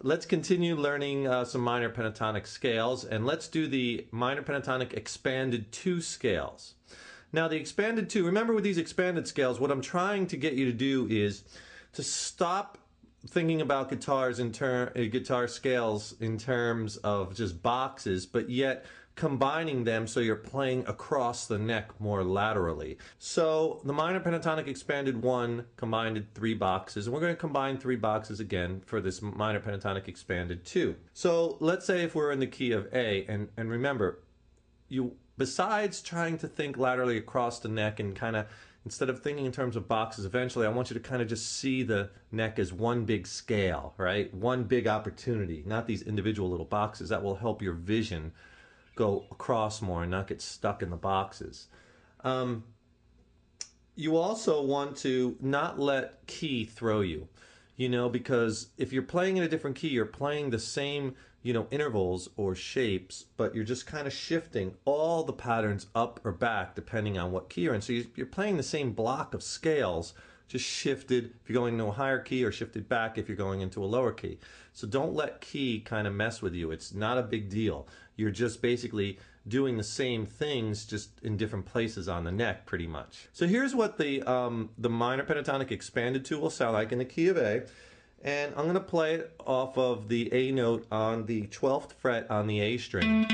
Let's continue learning some minor pentatonic scales, and let's do the minor pentatonic expanded 2 scales. Now the expanded 2, remember with these expanded scales, what I'm trying to get you to do is to stop thinking about guitar scales in terms of just boxes, but yet combining them so you're playing across the neck more laterally. So the minor pentatonic expanded 1 combined 3 boxes, and we're going to combine 3 boxes again for this minor pentatonic expanded 2. So let's say if we're in the key of A, and remember, besides trying to think laterally across the neck and kind of, instead of thinking in terms of boxes, eventually I want you to kind of just see the neck as one big scale, right? One big opportunity, not these individual little boxes. That will help your vision go across more and not get stuck in the boxes. You also want to not let key throw you, because if you're playing in a different key, you're playing the same, intervals or shapes, but you're just kind of shifting all the patterns up or back depending on what key you're in. So you're playing the same block of scales, just shifted if you're going into a higher key, or shifted back if you're going into a lower key. So don't let key kind of mess with you. It's not a big deal. You're just basically doing the same things, just in different places on the neck, pretty much. So here's what the minor pentatonic expanded 2 will sound like in the key of A. And I'm going to play it off of the A note on the 12th fret on the A string.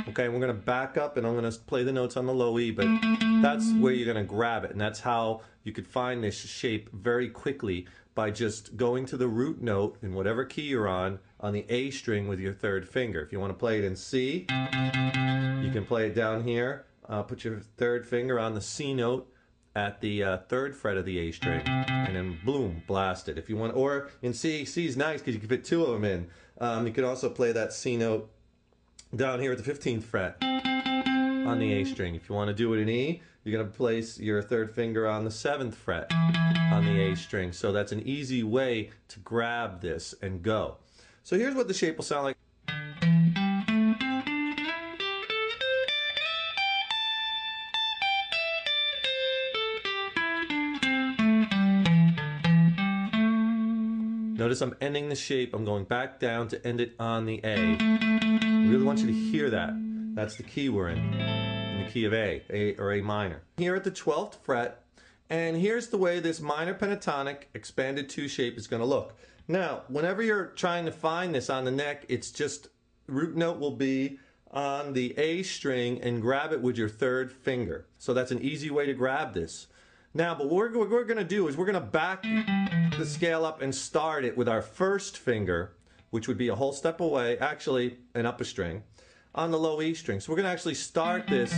Okay, we're going to back up and I'm going to play the notes on the low E, but that's where you're going to grab it, and that's how you could find this shape very quickly, by just going to the root note in whatever key you're on the A string with your 3rd finger. If you want to play it in C, you can play it down here. Put your 3rd finger on the C note at the 3rd fret of the A string, and then boom, blast it. If you want, or in C, C is nice because you can fit 2 of them in. You can also play that C note down here at the 15th fret on the A string. If you want to do it in E, you're going to place your 3rd finger on the 7th fret on the A string. So that's an easy way to grab this and go. So here's what the shape will sound like. Notice I'm ending the shape, I'm going back down to end it on the A. I really want you to hear that. That's the key we're in the key of A or A minor. Here at the 12th fret, and here's the way this minor pentatonic expanded 2 shape is going to look. Now, whenever you're trying to find this on the neck, it's just, root note will be on the A string, and grab it with your 3rd finger. So that's an easy way to grab this. Now, but what we're going to do is we're going to back the scale up and start it with our 1st finger, which would be a whole step away, actually an upper string, on the low E string. So we're going to actually start this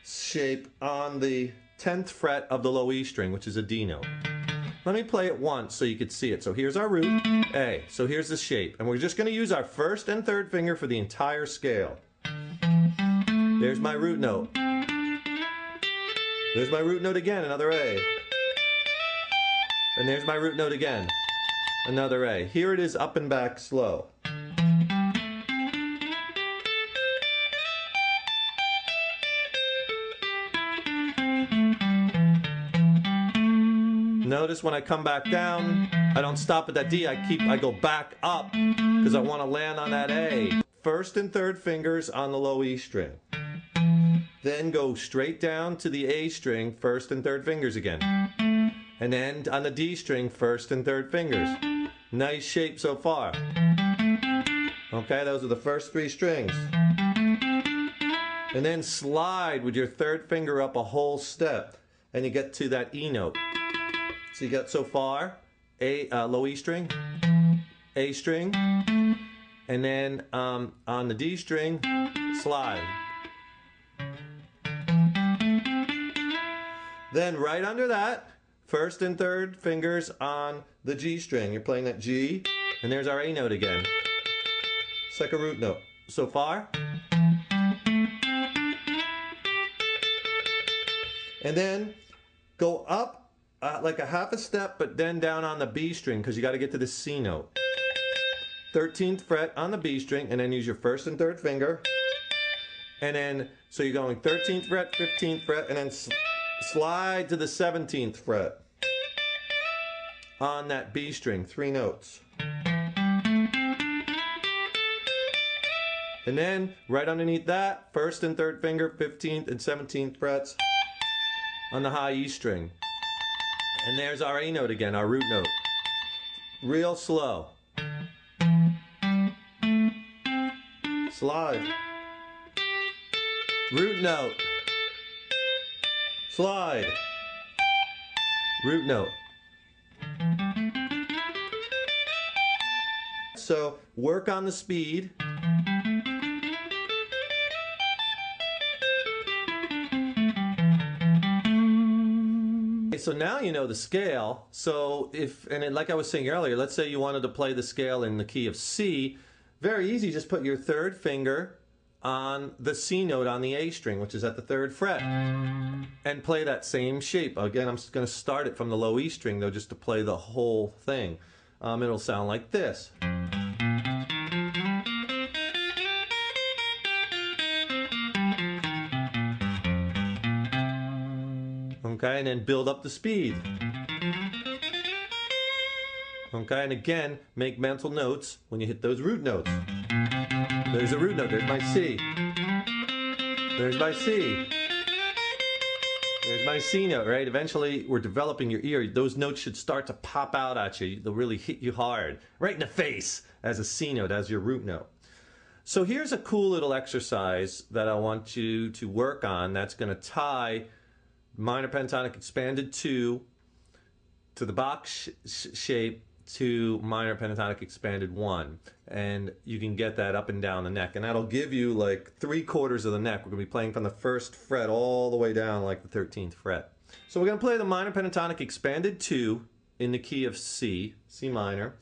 shape on the 10th fret of the low E string, which is a D note. Let me play it once so you could see it. So here's our root, A. So here's the shape. And we're just going to use our 1st and 3rd finger for the entire scale. There's my root note. There's my root note again, another A. And there's my root note again, another A. Here it is up and back slow. Notice when I come back down, I don't stop at that D, I go back up because I want to land on that A. 1st and 3rd fingers on the low E string. Then go straight down to the A string, 1st and 3rd fingers again. And then on the D string, 1st and 3rd fingers. Nice shape so far. Okay, those are the first 3 strings. And then slide with your 3rd finger up a whole step, and you get to that E note. So you got so far, A, low E string, A string, and then on the D string, slide. Then right under that, 1st and 3rd fingers on the G string. You're playing that G, and there's our A note again. It's like a root note. So far. And then go up like a half a step, but then down on the B string, because you got to get to the C note. 13th fret on the B string, and then use your 1st and 3rd finger. And then, so you're going 13th fret, 15th fret, and then slide to the 17th fret on that B string, 3 notes. And then right underneath that, first and third finger, 15th and 17th frets on the high E string. And there's our A note again, our root note. Real slow. Slide. Root note. Slide. Root note. So work on the speed. So now you know the scale. So like I was saying earlier, let's say you wanted to play the scale in the key of C. Very easy, just put your third finger on the C note on the A string, which is at the 3rd fret, and play that same shape. Again, I'm just going to start it from the low E string though, just to play the whole thing. It'll sound like this. Okay, and then build up the speed. Okay, and again, make mental notes when you hit those root notes. There's a root note, there's my C. There's my C. There's my C note, right? Eventually, we're developing your ear. Those notes should start to pop out at you. They'll really hit you hard, right in the face, as a C note, as your root note. So here's a cool little exercise that I want you to work on that's going to tie minor pentatonic expanded 2 to the box shape to minor pentatonic expanded 1, and you can get that up and down the neck, and that'll give you like 3/4 of the neck. We're going to be playing from the 1st fret all the way down like the 13th fret. So we're going to play the minor pentatonic expanded 2 in the key of C, C minor.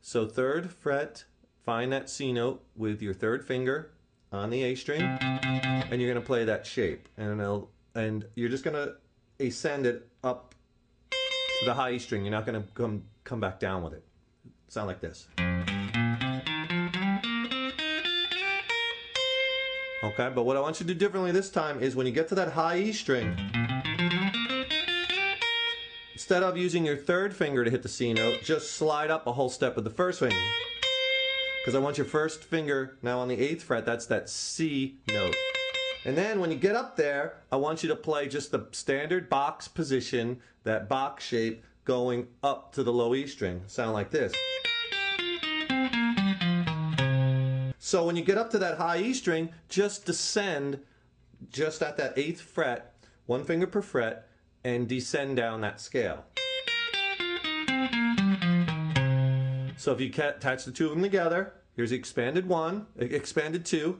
So 3rd fret, find that C note with your 3rd finger on the A string, and you're going to play that shape, and you're just going to ascend it up to the high E string. You're not going to come back down with it. Sound like this. Okay, but what I want you to do differently this time is when you get to that high E string, instead of using your 3rd finger to hit the C note, just slide up a whole step with the 1st finger. Because I want your 1st finger now on the 8th fret, that's that C note. And then when you get up there, I want you to play just the standard box position, that box shape going up to the low E string. Sound like this. So when you get up to that high E string, just descend just at that 8th fret, 1 finger per fret, and descend down that scale. So if you attach the 2 of them together, here's the expanded 1, expanded 2.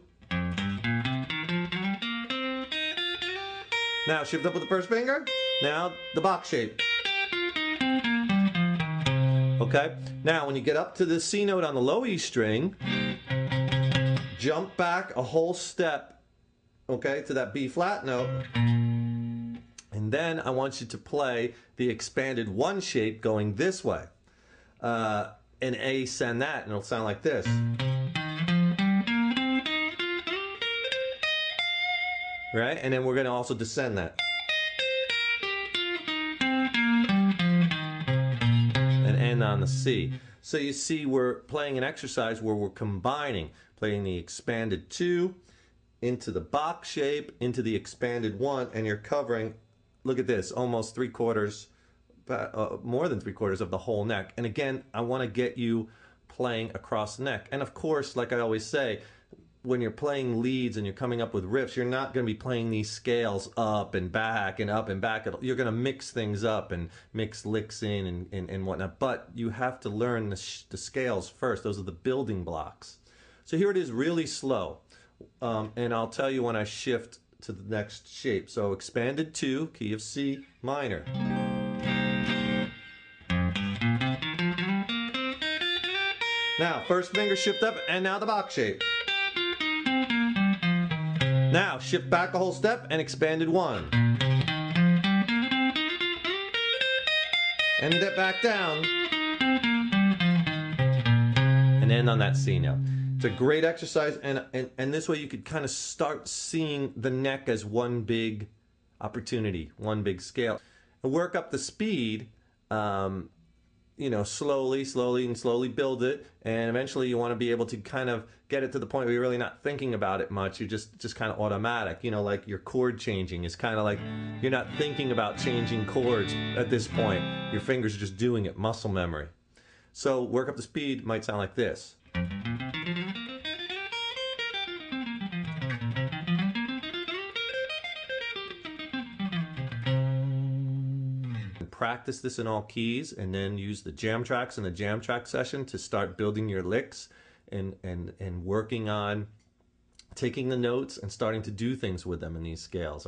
Now shift up with the 1st finger. Now the box shape. Okay? Now when you get up to the C note on the low E string, jump back a whole step, okay, to that B flat note. And then I want you to play the expanded 1 shape going this way. And ascend that, and it'll sound like this. Right? And then we're going to also descend that. And end on the C. So you see we're playing an exercise where we're combining, playing the expanded 2 into the box shape, into the expanded 1, and you're covering, look at this, almost 3/4, more than 3/4 of the whole neck. And again, I want to get you playing across the neck. And of course, like I always say, when you're playing leads and you're coming up with riffs, you're not going to be playing these scales up and back and up and back. You're going to mix things up and mix licks in and whatnot. But you have to learn the scales first. Those are the building blocks. So here it is really slow. And I'll tell you when I shift to the next shape. So expanded 2, key of C minor. Now, 1st finger shift up, and now the box shape. Now, shift back a whole step and expanded 1. And dip back down. And end on that C note. It's a great exercise, and this way you could kind of start seeing the neck as one big opportunity, one big scale. And work up the speed. slowly build it, and eventually you want to be able to kind of get it to the point where you're really not thinking about it much. You're just kind of automatic. Like your chord changing is kind of like you're not thinking about changing chords at this point. Your fingers are just doing it, muscle memory. So work up the speed might sound like this. Practice this in all keys, and then use the jam tracks in the jam track session to start building your licks and working on taking the notes and starting to do things with them in these scales.